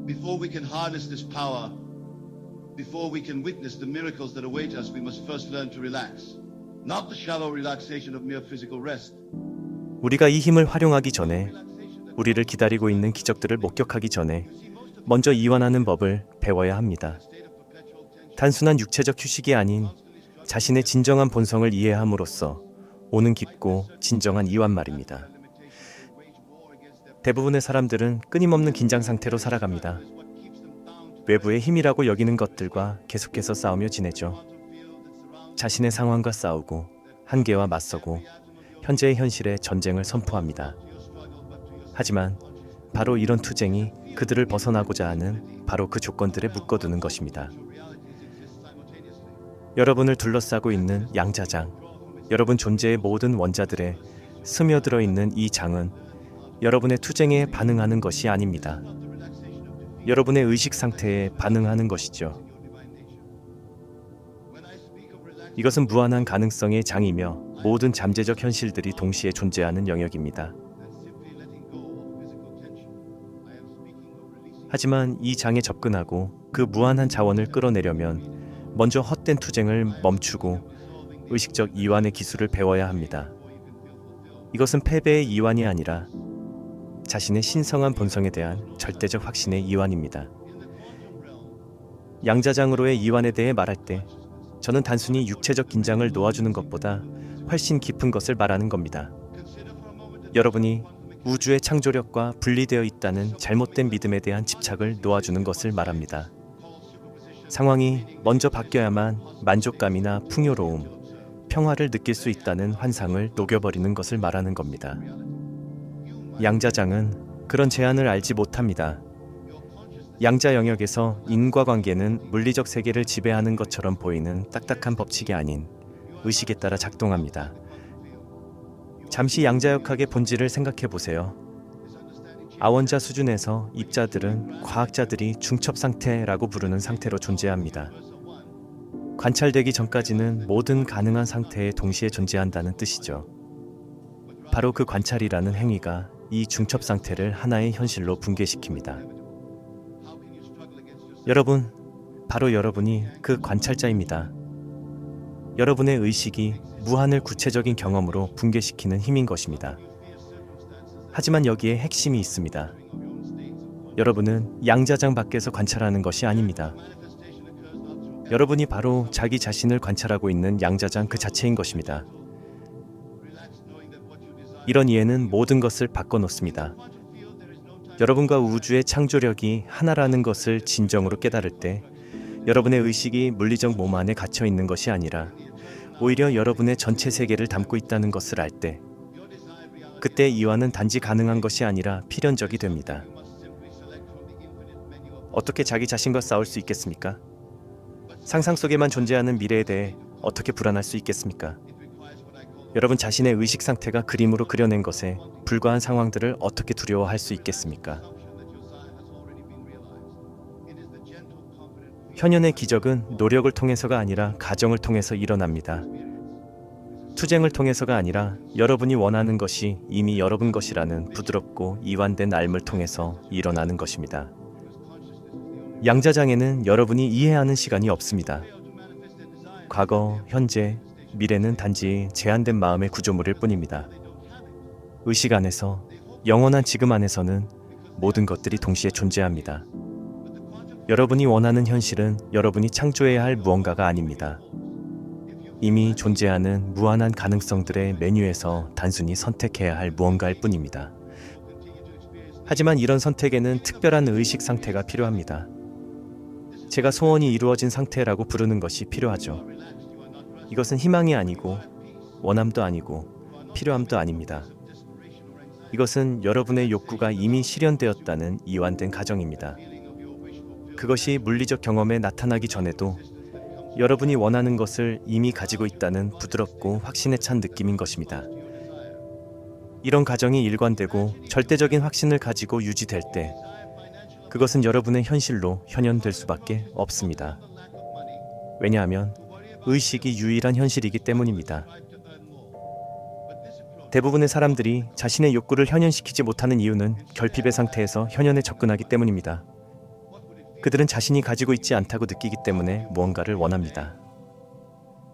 Before we can harness this power, before we can witness the miracles that await us, we must first learn to relax. Not the shallow relaxation of mere physical rest. 우리가 이 힘을 활용하기 전에, 우리를 기다리고 있는 기적들을 목격하기 전에 먼저 이완하는 법을 배워야 합니다. 단순한 육체적 휴식이 아닌 자신의 진정한 본성을 이해함으로써 오는 깊고 진정한 이완 말입니다. 대부분의 사람들은 끊임없는 긴장 상태로 살아갑니다. 외부의 힘이라고 여기는 것들과 계속해서 싸우며 지내죠. 자신의 상황과 싸우고 한계와 맞서고 현재의 현실에 전쟁을 선포합니다. 하지만 바로 이런 투쟁이 그들을 벗어나고자 하는 바로 그 조건들에 묶어두는 것입니다. 여러분을 둘러싸고 있는 양자장, 여러분 존재의 모든 원자들에 스며들어 있는 이 장은 여러분의 투쟁에 반응하는 것이 아닙니다. 여러분의 의식 상태에 반응하는 것이죠. 이것은 무한한 가능성의 장이며 모든 잠재적 현실들이 동시에 존재하는 영역입니다. 하지만 이 장에 접근하고 그 무한한 자원을 끌어내려면 먼저 헛된 투쟁을 멈추고 의식적 이완의 기술을 배워야 합니다. 이것은 패배의 이완이 아니라 자신의 신성한 본성에 대한 절대적 확신의 이완입니다. 양자장으로의 이완에 대해 말할 때 저는 단순히 육체적 긴장을 놓아주는 것보다 훨씬 깊은 것을 말하는 겁니다. 여러분이 우주의 창조력과 분리되어 있다는 잘못된 믿음에 대한 집착을 놓아주는 것을 말합니다. 상황이 먼저 바뀌어야만 만족감이나 풍요로움, 평화를 느낄 수 있다는 환상을 녹여버리는 것을 말하는 겁니다. 양자장은 그런 제한을 알지 못합니다. 양자 영역에서 인과관계는 물리적 세계를 지배하는 것처럼 보이는 딱딱한 법칙이 아닌 의식에 따라 작동합니다. 잠시 양자역학의 본질을 생각해 보세요. 아원자 수준에서 입자들은 과학자들이 중첩 상태라고 부르는 상태로 존재합니다. 관찰되기 전까지는 모든 가능한 상태에 동시에 존재한다는 뜻이죠. 바로 그 관찰이라는 행위가 이 중첩 상태를 하나의 현실로 붕괴시킵니다. 여러분, 바로 여러분이 그 관찰자입니다. 여러분의 의식이 무한을 구체적인 경험으로 붕괴시키는 힘인 것입니다. 하지만 여기에 핵심이 있습니다. 여러분은 양자장 밖에서 관찰하는 것이 아닙니다. 여러분이 바로 자기 자신을 관찰하고 있는 양자장 그 자체인 것입니다. 이런 이해는 모든 것을 바꿔놓습니다. 여러분과 우주의 창조력이 하나라는 것을 진정으로 깨달을 때 여러분의 의식이 물리적 몸 안에 갇혀 있는 것이 아니라 오히려 여러분의 전체 세계를 담고 있다는 것을 알 때 그때 이완은 단지 가능한 것이 아니라 필연적이 됩니다. 어떻게 자기 자신과 싸울 수 있겠습니까? 상상 속에만 존재하는 미래에 대해 어떻게 불안할 수 있겠습니까? 여러분 자신의 의식 상태가 그림으로 그려낸 것에 불과한 상황들을 어떻게 두려워할 수 있겠습니까? 현현의 기적은 노력을 통해서가 아니라 가정을 통해서 일어납니다. 투쟁을 통해서가 아니라 여러분이 원하는 것이 이미 여러분 것이라는 부드럽고 이완된 알을 통해서 일어나는 것입니다. 양자장에는 여러분이 이해하는 시간이 없습니다. 과거, 현재, 미래는 단지 제한된 마음의 구조물일 뿐입니다. 의식 안에서, 영원한 지금 안에서는 모든 것들이 동시에 존재합니다. 여러분이 원하는 현실은 여러분이 창조해야 할 무언가가 아닙니다. 이미 존재하는 무한한 가능성들의 메뉴에서 단순히 선택해야 할 무언가일 뿐입니다. 하지만 이런 선택에는 특별한 의식 상태가 필요합니다. 제가 소원이 이루어진 상태라고 부르는 것이 필요하죠. 이것은 희망이 아니고 원함도 아니고 필요함도 아닙니다. 이것은 여러분의 욕구가 이미 실현되었다는 이완된 가정입니다. 그것이 물리적 경험에 나타나기 전에도 여러분이 원하는 것을 이미 가지고 있다는 부드럽고 확신에 찬 느낌인 것입니다. 이런 가정이 일관되고 절대적인 확신을 가지고 유지될 때 그것은 여러분의 현실로 현현될 수밖에 없습니다. 왜냐하면 의식이 유일한 현실이기 때문입니다. 대부분의 사람들이 자신의 욕구를 현현시키지 못하는 이유는 결핍의 상태에서 현현에 접근하기 때문입니다. 그들은 자신이 가지고 있지 않다고 느끼기 때문에 무언가를 원합니다.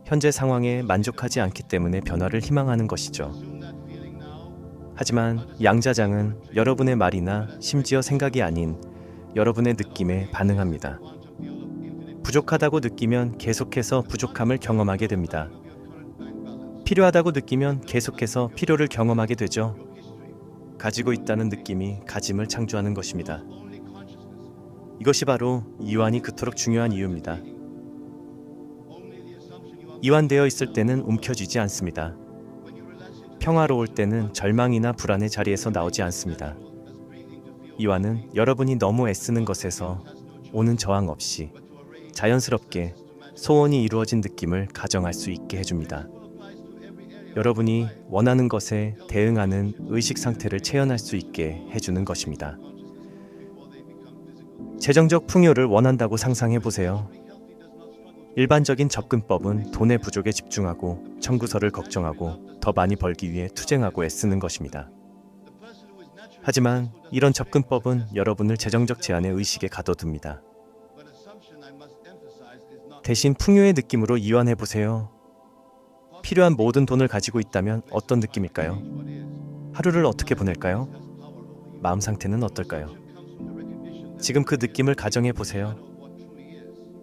현재 상황에 만족하지 않기 때문에 변화를 희망하는 것이죠. 하지만 양자장은 여러분의 말이나 심지어 생각이 아닌 여러분의 느낌에 반응합니다. 부족하다고 느끼면 계속해서 부족함을 경험하게 됩니다. 필요하다고 느끼면 계속해서 필요를 경험하게 되죠. 가지고 있다는 느낌이 가짐을 창조하는 것입니다. 이것이 바로 이완이 그토록 중요한 이유입니다. 이완되어 있을 때는 움켜쥐지 않습니다. 평화로울 때는 절망이나 불안의 자리에서 나오지 않습니다. 이완은 여러분이 너무 애쓰는 것에서 오는 저항 없이 자연스럽게 소원이 이루어진 느낌을 가정할 수 있게 해줍니다. 여러분이 원하는 것에 대응하는 의식 상태를 체현할 수 있게 해주는 것입니다. 재정적 풍요를 원한다고 상상해 보세요. 일반적인 접근법은 돈의 부족에 집중하고 청구서를 걱정하고 더 많이 벌기 위해 투쟁하고 애쓰는 것입니다. 하지만 이런 접근법은 여러분을 재정적 제한의 의식에 가둬둡니다. 대신 풍요의 느낌으로 이완해 보세요. 필요한 모든 돈을 가지고 있다면 어떤 느낌일까요? 하루를 어떻게 보낼까요? 마음 상태는 어떨까요? 지금 그 느낌을 가정해 보세요.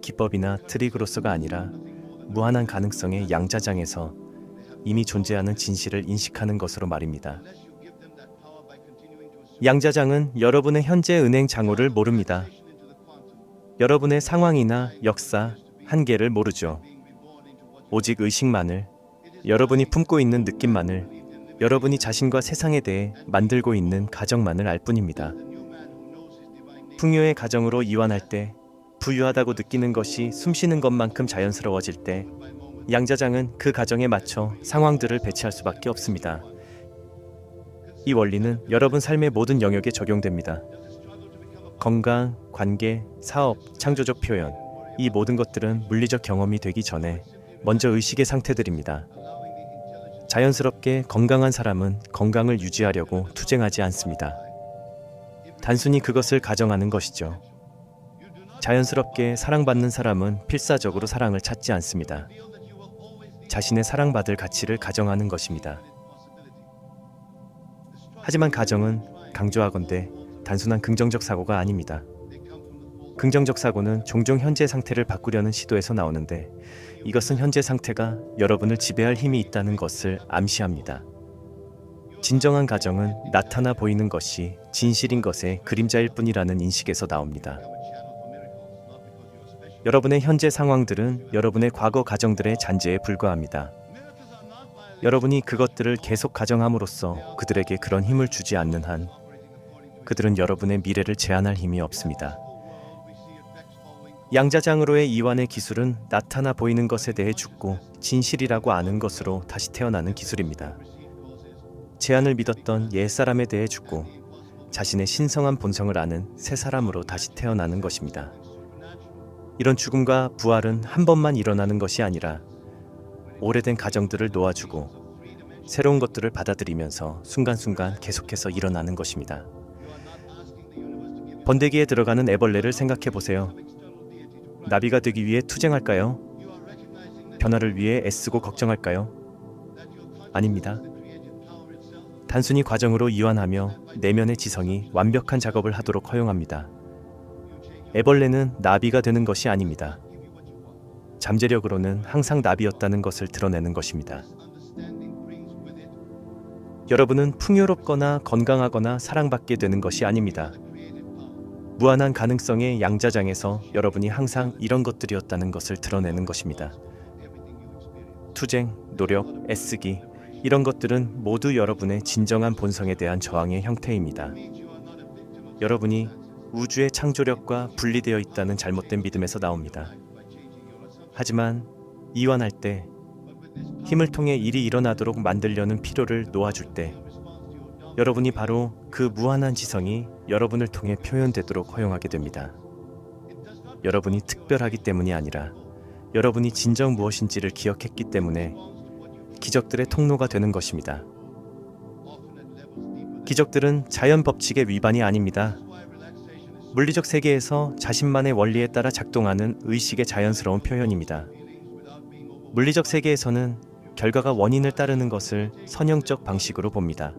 기법이나 트릭으로서가 아니라 무한한 가능성의 양자장에서 이미 존재하는 진실을 인식하는 것으로 말입니다. 양자장은 여러분의 현재 은행 잔고를 모릅니다. 여러분의 상황이나 역사, 한계를 모르죠. 오직 의식만을, 여러분이 품고 있는 느낌만을, 여러분이 자신과 세상에 대해 만들고 있는 가정만을 알 뿐입니다. 풍요의 가정으로 이완할 때, 부유하다고 느끼는 것이 숨쉬는 것만큼 자연스러워질 때, 양자장은 그 가정에 맞춰 상황들을 배치할 수밖에 없습니다. 이 원리는 여러분 삶의 모든 영역에 적용됩니다. 건강, 관계, 사업, 창조적 표현, 이 모든 것들은 물리적 경험이 되기 전에 먼저 의식의 상태들입니다. 자연스럽게 건강한 사람은 건강을 유지하려고 투쟁하지 않습니다. 단순히 그것을 가정하는 것이죠. 자연스럽게 사랑받는 사람은 필사적으로 사랑을 찾지 않습니다. 자신의 사랑받을 가치를 가정하는 것입니다. 하지만 가정은 강조하건대 단순한 긍정적 사고가 아닙니다. 긍정적 사고는 종종 현재 상태를 바꾸려는 시도에서 나오는데 이것은 현재 상태가 여러분을 지배할 힘이 있다는 것을 암시합니다. 진정한 가정은 나타나 보이는 것이 진실인 것의 그림자일 뿐이라는 인식에서 나옵니다. 여러분의 현재 상황들은 여러분의 과거 가정들의 잔재에 불과합니다. 여러분이 그것들을 계속 가정함으로써 그들에게 그런 힘을 주지 않는 한 그들은 여러분의 미래를 제한할 힘이 없습니다. 양자장으로의 이완의 기술은 나타나 보이는 것에 대해 죽고 진실이라고 아는 것으로 다시 태어나는 기술입니다. 제한을 믿었던 옛사람에 대해 죽고 자신의 신성한 본성을 아는 새 사람으로 다시 태어나는 것입니다. 이런 죽음과 부활은 한 번만 일어나는 것이 아니라 오래된 가정들을 놓아주고 새로운 것들을 받아들이면서 순간순간 계속해서 일어나는 것입니다. 번데기에 들어가는 애벌레를 생각해 보세요. 나비가 되기 위해 투쟁할까요? 변화를 위해 애쓰고 걱정할까요? 아닙니다. 단순히 과정으로 이완하며 내면의 지성이 완벽한 작업을 하도록 허용합니다. 애벌레는 나비가 되는 것이 아닙니다. 잠재력으로는 항상 나비였다는 것을 드러내는 것입니다. 여러분은 풍요롭거나 건강하거나 사랑받게 되는 것이 아닙니다. 무한한 가능성의 양자장에서 여러분이 항상 이런 것들이었다는 것을 드러내는 것입니다. 투쟁, 노력, 애쓰기, 이런 것들은 모두 여러분의 진정한 본성에 대한 저항의 형태입니다. 여러분이 우주의 창조력과 분리되어 있다는 잘못된 믿음에서 나옵니다. 하지만 이완할 때, 힘을 통해 일이 일어나도록 만들려는 필요를 놓아줄 때, 여러분이 바로 그 무한한 지성이 여러분을 통해 표현되도록 허용하게 됩니다. 여러분이 특별하기 때문이 아니라 여러분이 진정 무엇인지를 기억했기 때문에 기적들의 통로가 되는 것입니다. 기적들은 자연 법칙의 위반이 아닙니다. 물리적 세계에서 자신만의 원리에 따라 작동하는 의식의 자연스러운 표현입니다. 물리적 세계에서는 결과가 원인을 따르는 것을 선형적 방식으로 봅니다.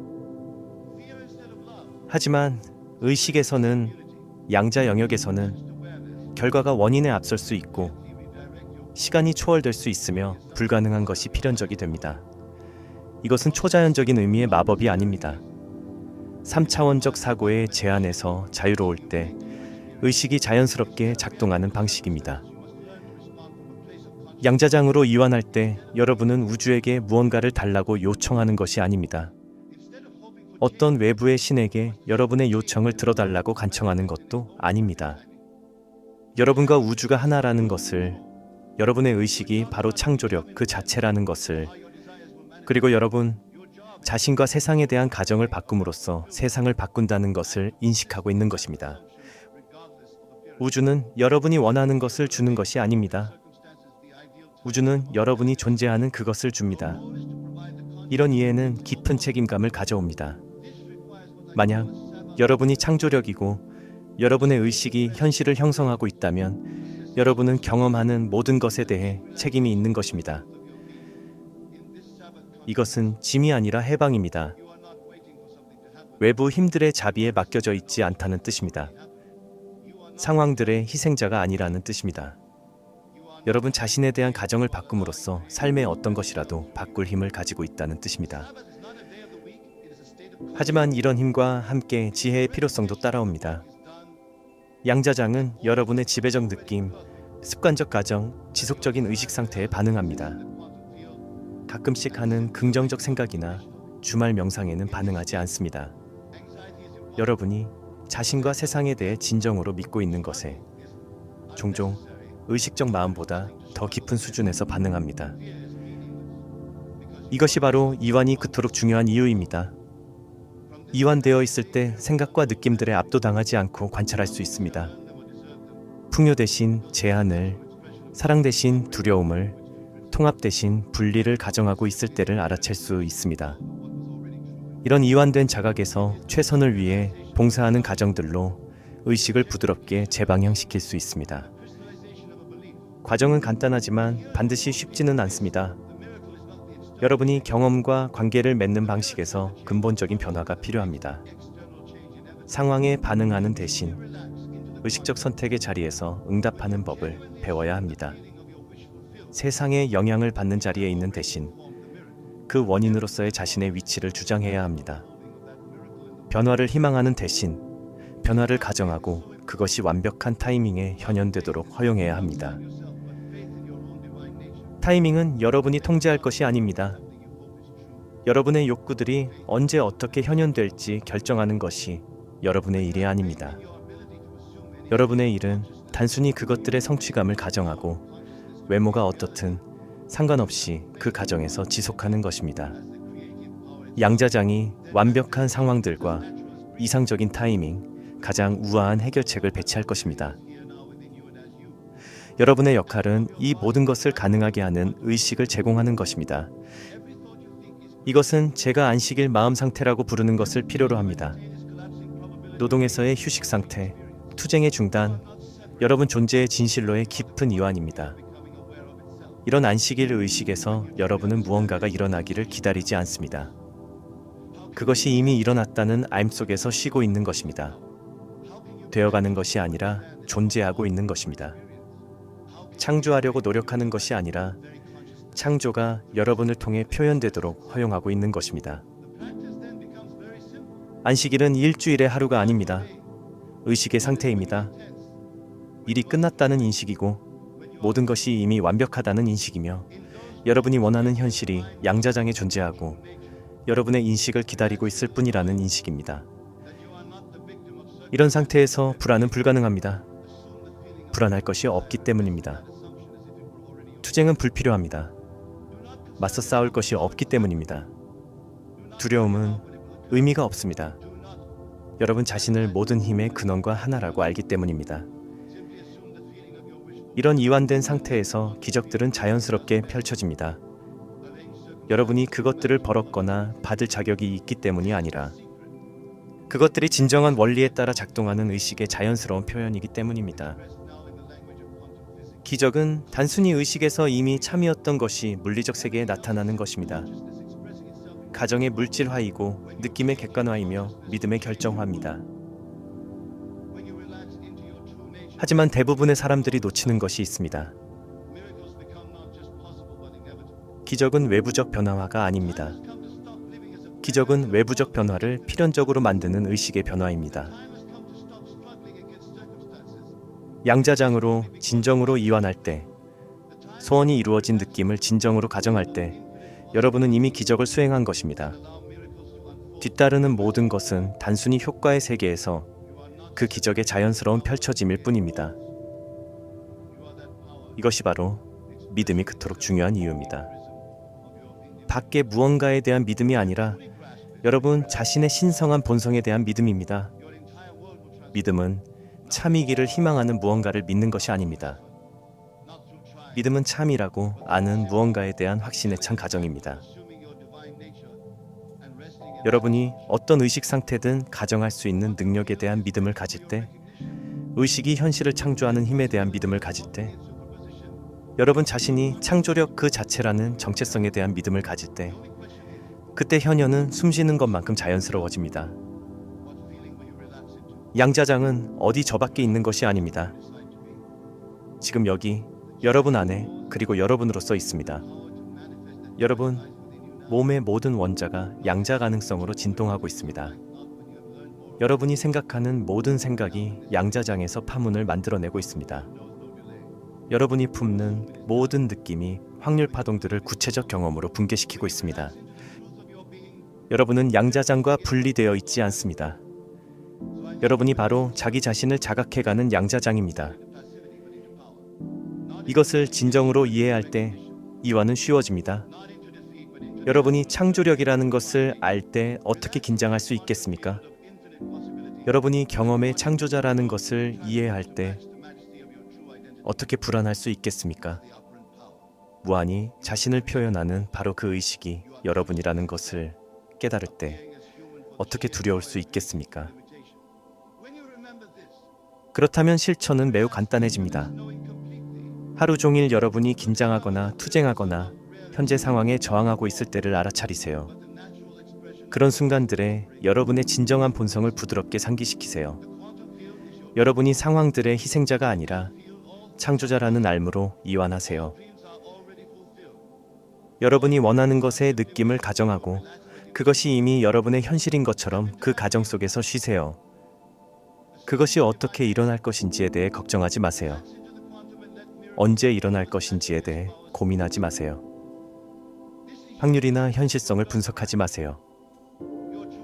하지만 의식에서는, 양자 영역에서는 결과가 원인에 앞설 수 있고 시간이 초월될 수 있으며 불가능한 것이 필연적이 됩니다. 이것은 초자연적인 의미의 마법이 아닙니다. 3차원적 사고의 제한에서 자유로울 때 의식이 자연스럽게 작동하는 방식입니다. 양자장으로 이완할 때 여러분은 우주에게 무언가를 달라고 요청하는 것이 아닙니다. 어떤 외부의 신에게 여러분의 요청을 들어달라고 간청하는 것도 아닙니다. 여러분과 우주가 하나라는 것을, 여러분의 의식이 바로 창조력 그 자체라는 것을, 그리고 여러분 자신과 세상에 대한 가정을 바꿈으로써 세상을 바꾼다는 것을 인식하고 있는 것입니다. 우주는 여러분이 원하는 것을 주는 것이 아닙니다. 우주는 여러분이 존재하는 그것을 줍니다. 이런 이해는 깊은 책임감을 가져옵니다. 만약 여러분이 창조력이고 여러분의 의식이 현실을 형성하고 있다면 여러분은 경험하는 모든 것에 대해 책임이 있는 것입니다. 이것은 짐이 아니라 해방입니다. 외부 힘들의 자비에 맡겨져 있지 않다는 뜻입니다. 상황들의 희생자가 아니라는 뜻입니다. 여러분 자신에 대한 가정을 바꿈으로써 삶의 어떤 것이라도 바꿀 힘을 가지고 있다는 뜻입니다. 하지만 이런 힘과 함께 지혜의 필요성도 따라옵니다. 양자장은 여러분의 지배적 느낌, 습관적 가정, 지속적인 의식 상태에 반응합니다. 가끔씩 하는 긍정적 생각이나 주말 명상에는 반응하지 않습니다. 여러분이 자신과 세상에 대해 진정으로 믿고 있는 것에 종종 의식적 마음보다 더 깊은 수준에서 반응합니다. 이것이 바로 이완이 그토록 중요한 이유입니다. 이완되어 있을 때 생각과 느낌들에 압도당하지 않고 관찰할 수 있습니다. 풍요 대신 제한을, 사랑 대신 두려움을, 통합 대신 분리를 가정하고 있을 때를 알아챌 수 있습니다. 이런 이완된 자각에서 최선을 위해 봉사하는 가정들로 의식을 부드럽게 재방향시킬 수 있습니다. 과정은 간단하지만 반드시 쉽지는 않습니다. 여러분이 경험과 관계를 맺는 방식에서 근본적인 변화가 필요합니다. 상황에 반응하는 대신 의식적 선택의 자리에서 응답하는 법을 배워야 합니다. 세상의 영향을 받는 자리에 있는 대신 그 원인으로서의 자신의 위치를 주장해야 합니다. 변화를 희망하는 대신 변화를 가정하고 그것이 완벽한 타이밍에 현현되도록 허용해야 합니다. 타이밍은 여러분이 통제할 것이 아닙니다. 여러분의 욕구들이 언제 어떻게 현현될지 결정하는 것이 여러분의 일이 아닙니다. 여러분의 일은 단순히 그것들의 성취감을 가정하고 외모가 어떻든 상관없이 그 가정에서 지속하는 것입니다. 양자장이 완벽한 상황들과 이상적인 타이밍, 가장 우아한 해결책을 배치할 것입니다. 여러분의 역할은 이 모든 것을 가능하게 하는 의식을 제공하는 것입니다. 이것은 제가 안식일 마음 상태라고 부르는 것을 필요로 합니다. 노동에서의 휴식 상태, 투쟁의 중단, 여러분 존재의 진실로의 깊은 이완입니다. 이런 안식일 의식에서 여러분은 무언가가 일어나기를 기다리지 않습니다. 그것이 이미 일어났다는 알 속에서 쉬고 있는 것입니다. 되어가는 것이 아니라 존재하고 있는 것입니다. 창조하려고 노력하는 것이 아니라 창조가 여러분을 통해 표현되도록 허용하고 있는 것입니다. 안식일은 일주일의 하루가 아닙니다. 의식의 상태입니다. 일이 끝났다는 인식이고 모든 것이 이미 완벽하다는 인식이며 여러분이 원하는 현실이 양자장에 존재하고 여러분의 인식을 기다리고 있을 뿐이라는 인식입니다. 이런 상태에서 불안은 불가능합니다. 불안할 것이 없기 때문입니다. 투쟁은 불필요합니다. 맞서 싸울 것이 없기 때문입니다. 두려움은 의미가 없습니다. 여러분 자신을 모든 힘의 근원과 하나라고 알기 때문입니다. 이런 이완된 상태에서 기적들은 자연스럽게 펼쳐집니다. 여러분이 그것들을 벌었거나 받을 자격이 있기 때문이 아니라 그것들이 진정한 원리에 따라 작동하는 의식의 자연스러운 표현이기 때문입니다. 기적은 단순히 의식에서 이미 참이었던 것이 물리적 세계에 나타나는 것입니다. 가정의 물질화이고 느낌의 객관화이며 믿음의 결정화입니다. 하지만 대부분의 사람들이 놓치는 것이 있습니다. 기적은 외부적 변화가 아닙니다. 기적은 외부적 변화를 필연적으로 만드는 의식의 변화입니다. 양자장으로 진정으로 이완할 때, 소원이 이루어진 느낌을 진정으로 가정할 때 여러분은 이미 기적을 수행한 것입니다. 뒤따르는 모든 것은 단순히 효과의 세계에서 그 기적의 자연스러운 펼쳐짐일 뿐입니다. 이것이 바로 믿음이 그토록 중요한 이유입니다. 밖의 무언가에 대한 믿음이 아니라 여러분 자신의 신성한 본성에 대한 믿음입니다. 믿음은 참이기를 희망하는 무언가를 믿는 것이 아닙니다. 믿음은 참이라고 아는 무언가에 대한 확신에 찬 가정입니다. 여러분이 어떤 의식 상태든 가정할 수 있는 능력에 대한 믿음을 가질 때, 의식이 현실을 창조하는 힘에 대한 믿음을 가질 때, 여러분 자신이 창조력 그 자체라는 정체성에 대한 믿음을 가질 때, 그때 현현은 숨쉬는 것만큼 자연스러워집니다. 양자장은 어디 저 밖에 있는 것이 아닙니다. 지금 여기 여러분 안에 그리고 여러분으로서 있습니다. 여러분, 몸의 모든 원자가 양자 가능성으로 진동하고 있습니다. 여러분이 생각하는 모든 생각이 양자장에서 파문을 만들어내고 있습니다. 여러분이 품는 모든 느낌이 확률 파동들을 구체적 경험으로 붕괴시키고 있습니다. 여러분은 양자장과 분리되어 있지 않습니다. 여러분이 바로 자기 자신을 자각해가는 양자장입니다. 이것을 진정으로 이해할 때 이완은 쉬워집니다. 여러분이 창조력이라는 것을 알 때 어떻게 긴장할 수 있겠습니까? 여러분이 경험의 창조자라는 것을 이해할 때 어떻게 불안할 수 있겠습니까? 무한히 자신을 표현하는 바로 그 의식이 여러분이라는 것을 깨달을 때 어떻게 두려울 수 있겠습니까? 그렇다면 실천은 매우 간단해집니다. 하루 종일 여러분이 긴장하거나 투쟁하거나 현재 상황에 저항하고 있을 때를 알아차리세요. 그런 순간들에 여러분의 진정한 본성을 부드럽게 상기시키세요. 여러분이 상황들의 희생자가 아니라 창조자라는 알므로 이완하세요. 여러분이 원하는 것의 느낌을 가정하고 그것이 이미 여러분의 현실인 것처럼 그 가정 속에서 쉬세요. 그것이 어떻게 일어날 것인지에 대해 걱정하지 마세요. 언제 일어날 것인지에 대해 고민하지 마세요. 확률이나 현실성을 분석하지 마세요.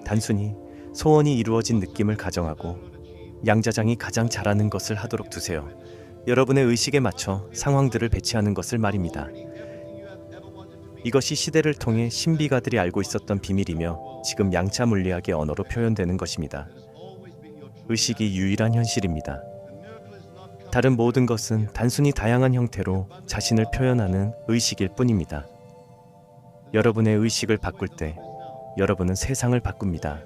단순히 소원이 이루어진 느낌을 가정하고 양자장이 가장 잘하는 것을 하도록 두세요. 여러분의 의식에 맞춰 상황들을 배치하는 것을 말입니다. 이것이 시대를 통해 신비가들이 알고 있었던 비밀이며 지금 양자 물리학의 언어로 표현되는 것입니다. 의식이 유일한 현실입니다. 다른 모든 것은 단순히 다양한 형태로 자신을 표현하는 의식일 뿐입니다. 여러분의 의식을 바꿀 때 여러분은 세상을 바꿉니다.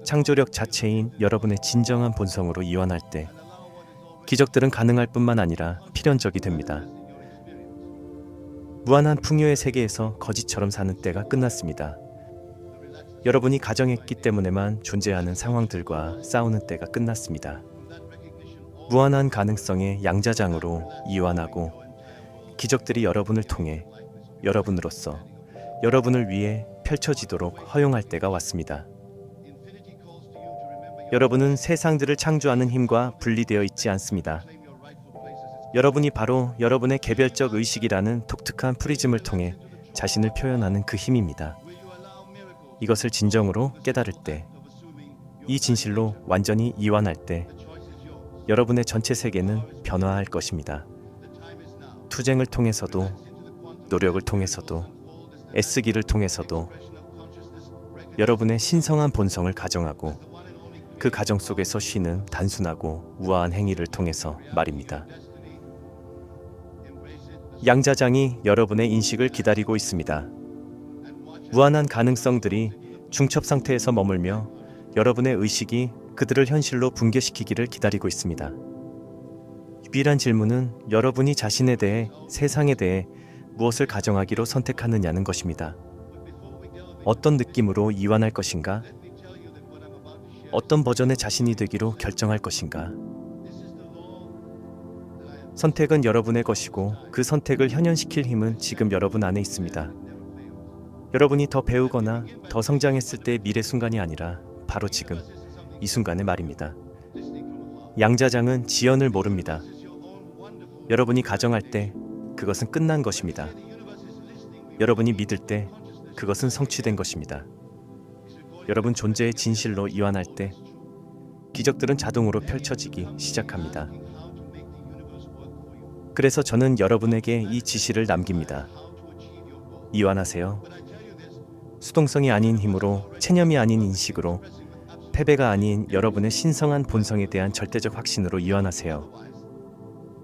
창조력 자체인 여러분의 진정한 본성으로 이완할 때 기적들은 가능할 뿐만 아니라 필연적이 됩니다. 무한한 풍요의 세계에서 거지처럼 사는 때가 끝났습니다. 여러분이 가정했기 때문에만 존재하는 상황들과 싸우는 때가 끝났습니다. 무한한 가능성의 양자장으로 이완하고 기적들이 여러분을 통해 여러분으로서 여러분을 위해 펼쳐지도록 허용할 때가 왔습니다. 여러분은 세상들을 창조하는 힘과 분리되어 있지 않습니다. 여러분이 바로 여러분의 개별적 의식이라는 독특한 프리즘을 통해 자신을 표현하는 그 힘입니다. 이것을 진정으로 깨달을 때, 이 진실로 완전히 이완할 때 여러분의 전체 세계는 변화할 것입니다. 투쟁을 통해서도, 노력을 통해서도, 애쓰기를 통해서도 여러분의 신성한 본성을 가정하고 그 가정 속에서 쉬는 단순하고 우아한 행위를 통해서 말입니다. 양자장이 여러분의 인식을 기다리고 있습니다. 무한한 가능성들이 중첩 상태에서 머물며 여러분의 의식이 그들을 현실로 붕괴시키기를 기다리고 있습니다. 유일한 질문은 여러분이 자신에 대해, 세상에 대해 무엇을 가정하기로 선택하느냐는 것입니다. 어떤 느낌으로 이완할 것인가? 어떤 버전의 자신이 되기로 결정할 것인가? 선택은 여러분의 것이고 그 선택을 현현시킬 힘은 지금 여러분 안에 있습니다. 여러분이 더 배우거나 더 성장했을 때의 미래 순간이 아니라 바로 지금 이 순간의 말입니다. 양자장은 지연을 모릅니다. 여러분이 가정할 때 그것은 끝난 것입니다. 여러분이 믿을 때 그것은 성취된 것입니다. 여러분 존재의 진실로 이완할 때 기적들은 자동으로 펼쳐지기 시작합니다. 그래서 저는 여러분에게 이 지시를 남깁니다. 이완하세요. 수동성이 아닌 힘으로, 체념이 아닌 인식으로, 패배가 아닌 여러분의 신성한 본성에 대한 절대적 확신으로 이완하세요.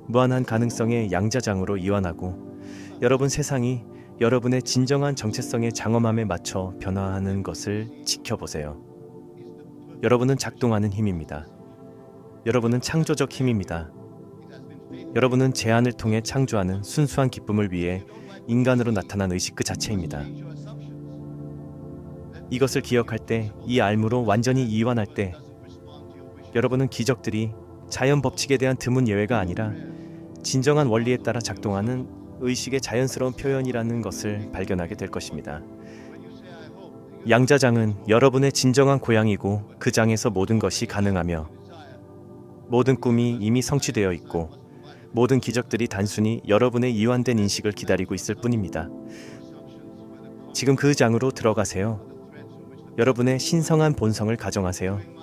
무한한 가능성의 양자장으로 이완하고 여러분 세상이 여러분의 진정한 정체성의 장엄함에 맞춰 변화하는 것을 지켜보세요. 여러분은 작동하는 힘입니다. 여러분은 창조적 힘입니다. 여러분은 제한을 통해 창조하는 순수한 기쁨을 위해 인간으로 나타난 의식 그 자체입니다. 이것을 기억할 때, 이 알무로 완전히 이완할 때 여러분은 기적들이 자연 법칙에 대한 드문 예외가 아니라 진정한 원리에 따라 작동하는 의식의 자연스러운 표현이라는 것을 발견하게 될 것입니다. 양자장은 여러분의 진정한 고향이고 그 장에서 모든 것이 가능하며 모든 꿈이 이미 성취되어 있고 모든 기적들이 단순히 여러분의 이완된 인식을 기다리고 있을 뿐입니다. 지금 그 장으로 들어가세요. 여러분의 신성한 본성을 가정하세요.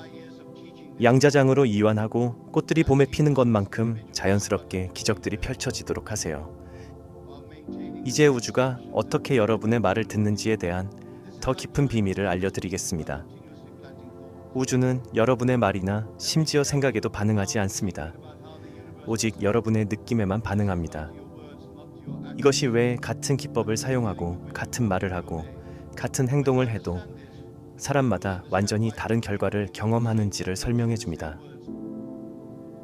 양자장으로 이완하고 꽃들이 봄에 피는 것만큼 자연스럽게 기적들이 펼쳐지도록 하세요. 이제 우주가 어떻게 여러분의 말을 듣는지에 대한 더 깊은 비밀을 알려드리겠습니다. 우주는 여러분의 말이나 심지어 생각에도 반응하지 않습니다. 오직 여러분의 느낌에만 반응합니다. 이것이 왜 같은 기법을 사용하고 같은 말을 하고 같은 행동을 해도 사람마다 완전히 다른 결과를 경험하는지를 설명해 줍니다.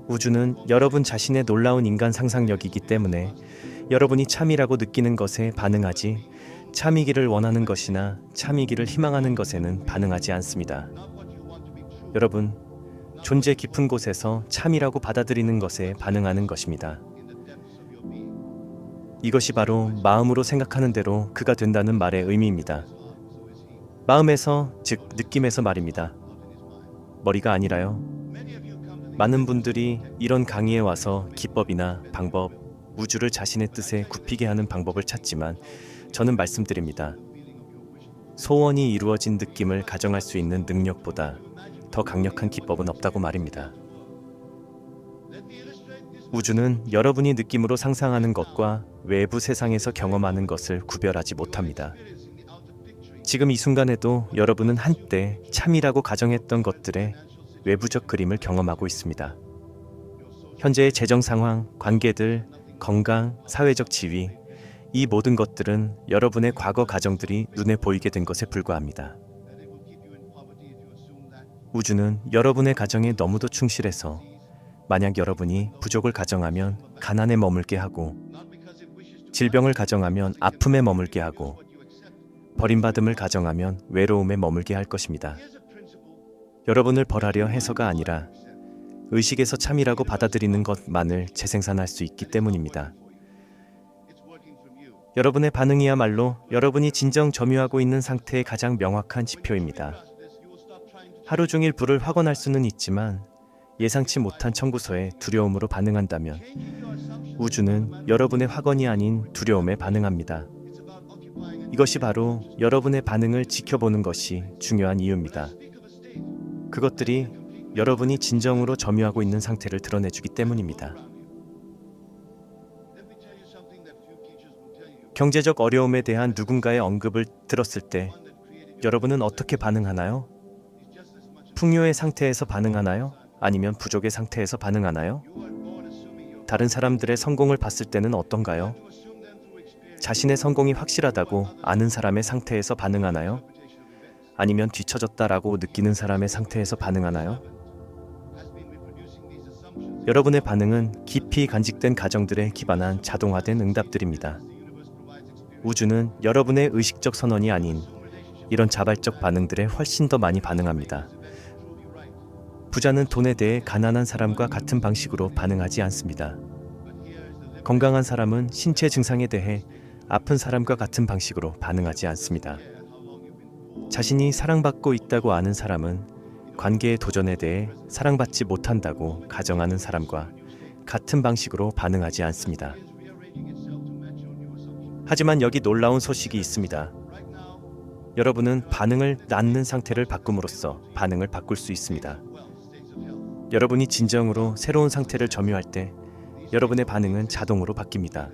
우주는 여러분 자신의 놀라운 인간 상상력이기 때문에 여러분이 참이라고 느끼는 것에 반응하지 참이기를 원하는 것이나 참이기를 희망하는 것에는 반응하지 않습니다. 여러분, 존재 깊은 곳에서 참이라고 받아들이는 것에 반응하는 것입니다. 이것이 바로 마음으로 생각하는 대로 그가 된다는 말의 의미입니다. 마음에서, 즉 느낌에서 말입니다. 머리가 아니라요. 많은 분들이 이런 강의에 와서 기법이나 방법, 우주를 자신의 뜻에 굽히게 하는 방법을 찾지만 저는 말씀드립니다. 소원이 이루어진 느낌을 가정할 수 있는 능력보다 더 강력한 기법은 없다고 말입니다. 우주는 여러분이 느낌으로 상상하는 것과 외부 세상에서 경험하는 것을 구별하지 못합니다. 지금 이 순간에도 여러분은 한때 참이라고 가정했던 것들의 외부적 그림을 경험하고 있습니다. 현재의 재정 상황, 관계들, 건강, 사회적 지위, 이 모든 것들은 여러분의 과거 가정들이 눈에 보이게 된 것에 불과합니다. 우주는 여러분의 가정에 너무도 충실해서 만약 여러분이 부족을 가정하면 가난에 머물게 하고 질병을 가정하면 아픔에 머물게 하고 버림받음을 가정하면 외로움에 머물게 할 것입니다. 여러분을 벌하려 해서가 아니라 의식에서 참이라고 받아들이는 것만을 재생산할 수 있기 때문입니다. 여러분의 반응이야말로 여러분이 진정 점유하고 있는 상태의 가장 명확한 지표입니다. 하루 종일 불을 확언할 수는 있지만 예상치 못한 청구서에 두려움으로 반응한다면 우주는 여러분의 확언이 아닌 두려움에 반응합니다. 이것이 바로 여러분의 반응을 지켜보는 것이 중요한 이유입니다. 그것들이 여러분이 진정으로 점유하고 있는 상태를 드러내주기 때문입니다. 경제적 어려움에 대한 누군가의 언급을 들었을 때 여러분은 어떻게 반응하나요? 풍요의 상태에서 반응하나요? 아니면 부족의 상태에서 반응하나요? 다른 사람들의 성공을 봤을 때는 어떤가요? 자신의 성공이 확실하다고 아는 사람의 상태에서 반응하나요? 아니면 뒤처졌다라고 느끼는 사람의 상태에서 반응하나요? 여러분의 반응은 깊이 간직된 가정들에 기반한 자동화된 응답들입니다. 우주는 여러분의 의식적 선언이 아닌 이런 자발적 반응들에 훨씬 더 많이 반응합니다. 부자는 돈에 대해 가난한 사람과 같은 방식으로 반응하지 않습니다. 건강한 사람은 신체 증상에 대해 아픈 사람과 같은 방식으로 반응하지 않습니다. 자신이 사랑받고 있다고 아는 사람은 관계의 도전에 대해 사랑받지 못한다고 가정하는 사람과 같은 방식으로 반응하지 않습니다. 하지만 여기 놀라운 소식이 있습니다. 여러분은 반응을 낳는 상태를 바꿈으로써 반응을 바꿀 수 있습니다. 여러분이 진정으로 새로운 상태를 점유할 때 여러분의 반응은 자동으로 바뀝니다.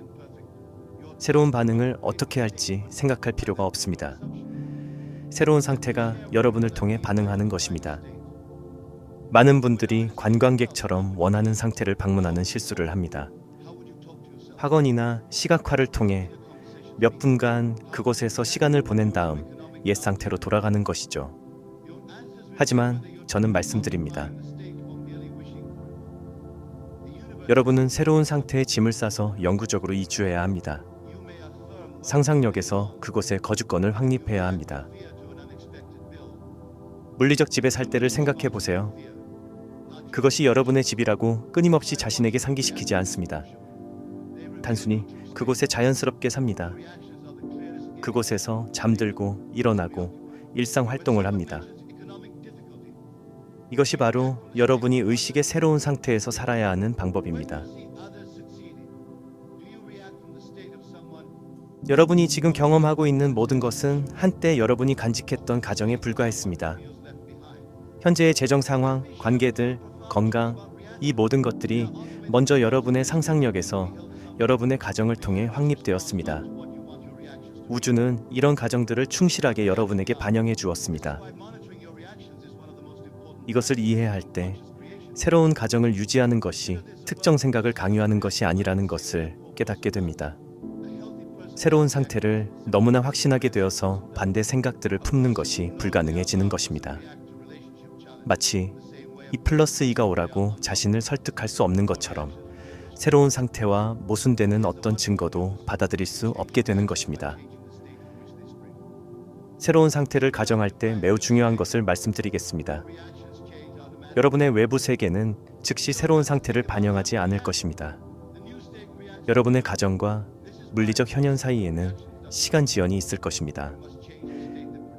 새로운 반응을 어떻게 할지 생각할 필요가 없습니다. 새로운 상태가 여러분을 통해 반응하는 것입니다. 많은 분들이 관광객처럼 원하는 상태를 방문하는 실수를 합니다. 학원이나 시각화를 통해 몇 분간 그곳에서 시간을 보낸 다음 옛 상태로 돌아가는 것이죠. 하지만 저는 말씀드립니다. 여러분은 새로운 상태의 짐을 싸서 영구적으로 이주해야 합니다. 상상력에서 그곳에 거주권을 확립해야 합니다. 물리적 집에 살 때를 생각해 보세요. 그것이 여러분의 집이라고 끊임없이 자신에게 상기시키지 않습니다. 단순히 그곳에 자연스럽게 삽니다. 그곳에서 잠들고 일어나고 일상 활동을 합니다. 이것이 바로 여러분이 의식의 새로운 상태에서 살아야 하는 방법입니다. 여러분이 지금 경험하고 있는 모든 것은 한때 여러분이 간직했던 가정에 불과했습니다. 현재의 재정 상황, 관계들, 건강, 이 모든 것들이 먼저 여러분의 상상력에서 여러분의 가정을 통해 확립되었습니다. 우주는 이런 가정들을 충실하게 여러분에게 반영해 주었습니다. 이것을 이해할 때 새로운 가정을 유지하는 것이 특정 생각을 강요하는 것이 아니라는 것을 깨닫게 됩니다. 새로운 상태를 너무나 확신하게 되어서 반대 생각들을 품는 것이 불가능해지는 것입니다. 마치 2+2가 오라고 자신을 설득할 수 없는 것처럼 새로운 상태와 모순되는 어떤 증거도 받아들일 수 없게 되는 것입니다. 새로운 상태를 가정할 때 매우 중요한 것을 말씀드리겠습니다. 여러분의 외부 세계는 즉시 새로운 상태를 반영하지 않을 것입니다. 여러분의 가정과 물리적 현현 사이에는 시간 지연이 있을 것입니다.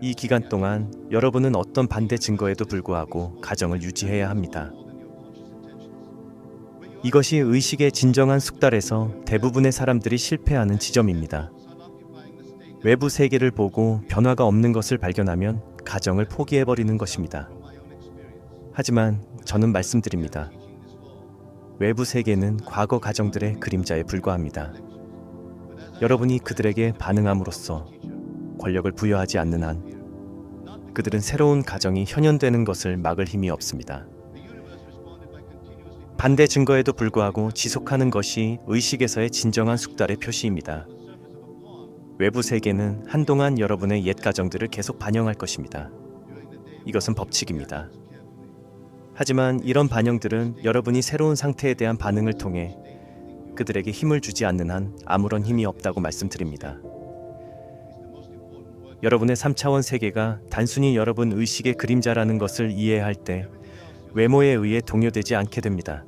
이 기간 동안 여러분은 어떤 반대 증거에도 불구하고 가정을 유지해야 합니다. 이것이 의식의 진정한 숙달에서 대부분의 사람들이 실패하는 지점입니다. 외부 세계를 보고 변화가 없는 것을 발견하면 가정을 포기해버리는 것입니다. 하지만 저는 말씀드립니다. 외부 세계는 과거 가정들의 그림자에 불과합니다. 여러분이 그들에게 반응함으로써 권력을 부여하지 않는 한 그들은 새로운 가정이 현현되는 것을 막을 힘이 없습니다. 반대 증거에도 불구하고 지속하는 것이 의식에서의 진정한 숙달의 표시입니다. 외부 세계는 한동안 여러분의 옛 가정들을 계속 반영할 것입니다. 이것은 법칙입니다. 하지만 이런 반영들은 여러분이 새로운 상태에 대한 반응을 통해 그들에게 힘을 주지 않는 한 아무런 힘이 없다고 말씀드립니다. 여러분의 3차원 세계가 단순히 여러분 의식의 그림자라는 것을 이해할 때 외모에 의해 동요되지 않게 됩니다.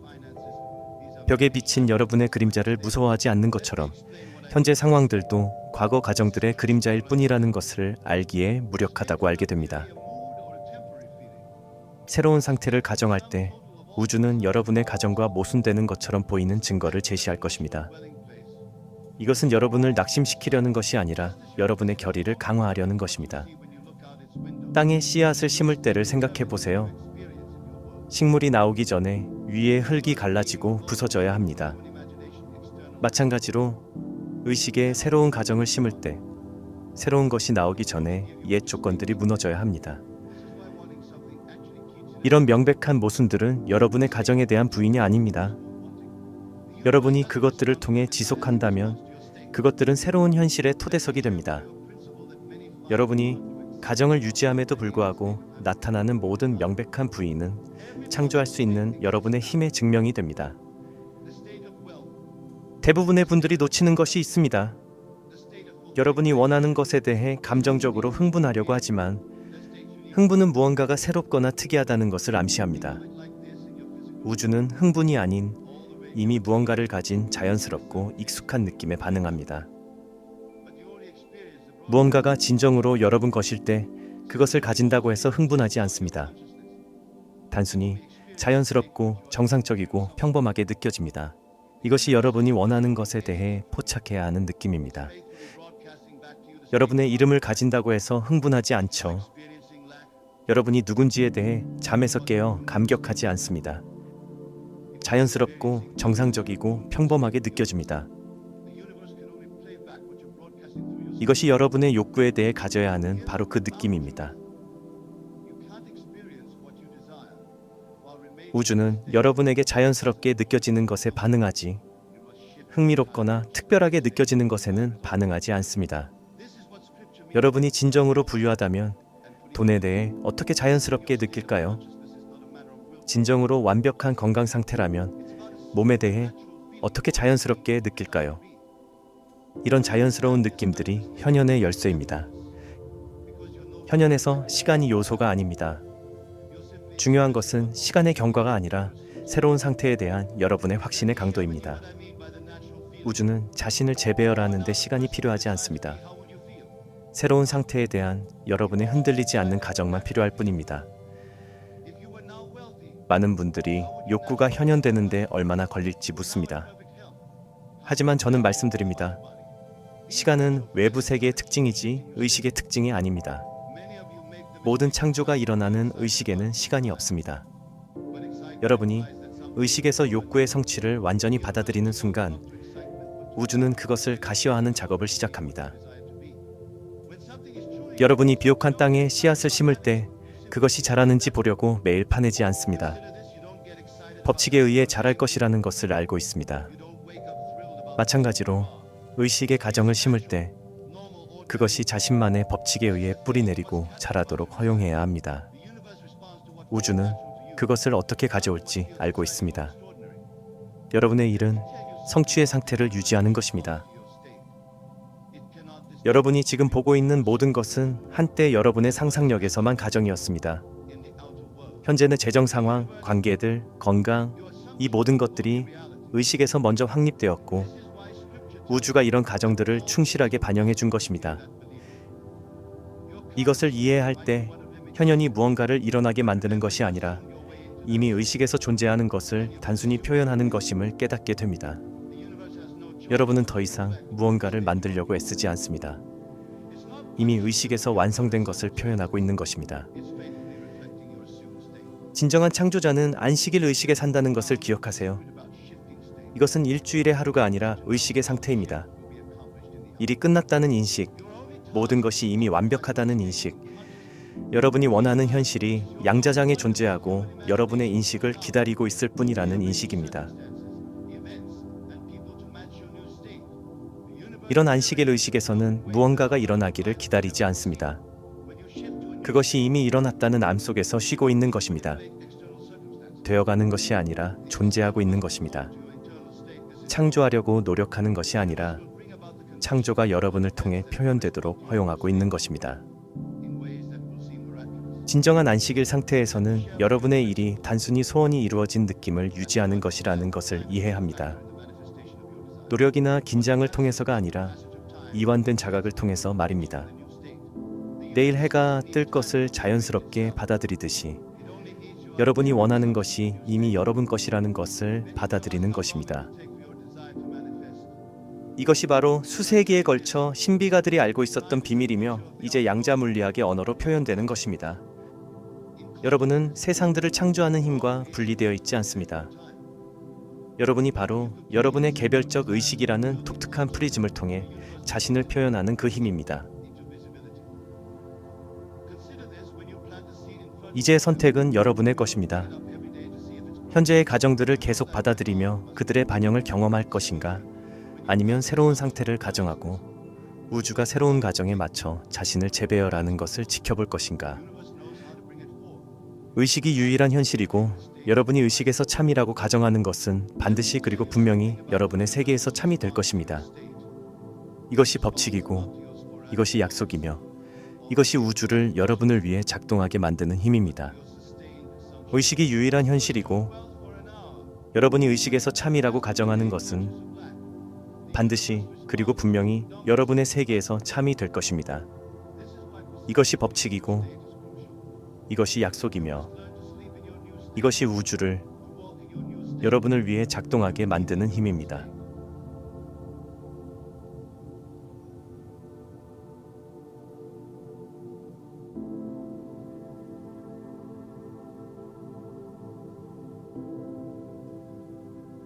벽에 비친 여러분의 그림자를 무서워하지 않는 것처럼 현재 상황들도 과거 가정들의 그림자일 뿐이라는 것을 알기에 무력하다고 알게 됩니다. 새로운 상태를 가정할 때 우주는 여러분의 가정과 모순되는 것처럼 보이는 증거를 제시할 것입니다. 이것은 여러분을 낙심시키려는 것이 아니라 여러분의 결의를 강화하려는 것입니다. 땅에 씨앗을 심을 때를 생각해 보세요. 식물이 나오기 전에 위에 흙이 갈라지고 부서져야 합니다. 마찬가지로 의식의 새로운 가정을 심을 때 새로운 것이 나오기 전에 옛 조건들이 무너져야 합니다. 이런 명백한 모순들은 여러분의 가정에 대한 부인이 아닙니다. 여러분이 그것들을 통해 지속한다면 그것들은 새로운 현실의 토대석이 됩니다. 여러분이 가정을 유지함에도 불구하고 나타나는 모든 명백한 부위는 창조할 수 있는 여러분의 힘의 증명이 됩니다. 대부분의 분들이 놓치는 것이 있습니다. 여러분이 원하는 것에 대해 감정적으로 흥분하려고 하지만 흥분은 무언가가 새롭거나 특이하다는 것을 암시합니다. 우주는 흥분이 아닌 이미 무언가를 가진 자연스럽고 익숙한 느낌에 반응합니다. 무언가가 진정으로 여러분 것일 때 그것을 가진다고 해서 흥분하지 않습니다. 단순히 자연스럽고 정상적이고 평범하게 느껴집니다. 이것이 여러분이 원하는 것에 대해 포착해야 하는 느낌입니다. 여러분의 이름을 가진다고 해서 흥분하지 않죠. 여러분이 누군지에 대해 잠에서 깨어 감격하지 않습니다. 자연스럽고 정상적이고 평범하게 느껴집니다. 이것이 여러분의 욕구에 대해 가져야 하는 바로 그 느낌입니다. 우주는 여러분에게 자연스럽게 느껴지는 것에 반응하지, 흥미롭거나 특별하게 느껴지는 것에는 반응하지 않습니다. 여러분이 진정으로 부유하다면 돈에 대해 어떻게 자연스럽게 느낄까요? 진정으로 완벽한 건강 상태라면 몸에 대해 어떻게 자연스럽게 느낄까요? 이런 자연스러운 느낌들이 현현의 열쇠입니다. 현현에서 시간이 요소가 아닙니다. 중요한 것은 시간의 경과가 아니라 새로운 상태에 대한 여러분의 확신의 강도입니다. 우주는 자신을 재배열하는 데 시간이 필요하지 않습니다. 새로운 상태에 대한 여러분의 흔들리지 않는 가정만 필요할 뿐입니다. 많은 분들이 욕구가 현현되는데 얼마나 걸릴지 묻습니다. 하지만 저는 말씀드립니다. 시간은 외부 세계의 특징이지 의식의 특징이 아닙니다. 모든 창조가 일어나는 의식에는 시간이 없습니다. 여러분이 의식에서 욕구의 성취를 완전히 받아들이는 순간 우주는 그것을 가시화하는 작업을 시작합니다. 여러분이 비옥한 땅에 씨앗을 심을 때 그것이 자라는지 보려고 매일 파내지 않습니다. 법칙에 의해 자랄 것이라는 것을 알고 있습니다. 마찬가지로 의식의 가정을 심을 때 그것이 자신만의 법칙에 의해 뿌리 내리고 자라도록 허용해야 합니다. 우주는 그것을 어떻게 가져올지 알고 있습니다. 여러분의 일은 성취의 상태를 유지하는 것입니다. 여러분이 지금 보고 있는 모든 것은 한때 여러분의 상상력에서만 가정이었습니다. 현재는 재정 상황, 관계들, 건강, 이 모든 것들이 의식에서 먼저 확립되었고 우주가 이런 가정들을 충실하게 반영해 준 것입니다. 이것을 이해할 때 현현이 무언가를 일어나게 만드는 것이 아니라 이미 의식에서 존재하는 것을 단순히 표현하는 것임을 깨닫게 됩니다. 여러분은 더 이상 무언가를 만들려고 애쓰지 않습니다. 이미 의식에서 완성된 것을 표현하고 있는 것입니다. 진정한 창조자는 안식일 의식에 산다는 것을 기억하세요. 이것은 일주일의 하루가 아니라 의식의 상태입니다. 일이 끝났다는 인식, 모든 것이 이미 완벽하다는 인식, 여러분이 원하는 현실이 양자장에 존재하고 여러분의 인식을 기다리고 있을 뿐이라는 인식입니다. 이런 안식일 의식에서는 무언가가 일어나기를 기다리지 않습니다. 그것이 이미 일어났다는 암 속에서 쉬고 있는 것입니다. 되어가는 것이 아니라 존재하고 있는 것입니다. 창조하려고 노력하는 것이 아니라 창조가 여러분을 통해 표현되도록 허용하고 있는 것입니다. 진정한 안식일 상태에서는 여러분의 일이 단순히 소원이 이루어진 느낌을 유지하는 것이라는 것을 이해합니다. 노력이나 긴장을 통해서가 아니라 이완된 자각을 통해서 말입니다. 내일 해가 뜰 것을 자연스럽게 받아들이듯이 여러분이 원하는 것이 이미 여러분 것이라는 것을 받아들이는 것입니다. 이것이 바로 수세기에 걸쳐 신비가들이 알고 있었던 비밀이며 이제 양자물리학의 언어로 표현되는 것입니다. 여러분은 세상들을 창조하는 힘과 분리되어 있지 않습니다. 여러분이 바로 여러분의 개별적 의식이라는 독특한 프리즘을 통해 자신을 표현하는 그 힘입니다. 이제 선택은 여러분의 것입니다. 현재의 가정들을 계속 받아들이며 그들의 반영을 경험할 것인가, 아니면 새로운 상태를 가정하고 우주가 새로운 가정에 맞춰 자신을 재배열하는 것을 지켜볼 것인가? 의식이 유일한 현실이고 여러분이 의식에서 참이라고 가정하는 것은 반드시 그리고 분명히 여러분의 세계에서 참이 될 것입니다. 이것이 법칙이고 이것이 약속이며 이것이 우주를 여러분을 위해 작동하게 만드는 힘입니다. 의식이 유일한 현실이고 여러분이 의식에서 참이라고 가정하는 것은 반드시 그리고 분명히 여러분의 세계에서 참이 될 것입니다. 이것이 법칙이고 이것이 약속이며 이것이 우주를 여러분을 위해 작동하게 만드는 힘입니다.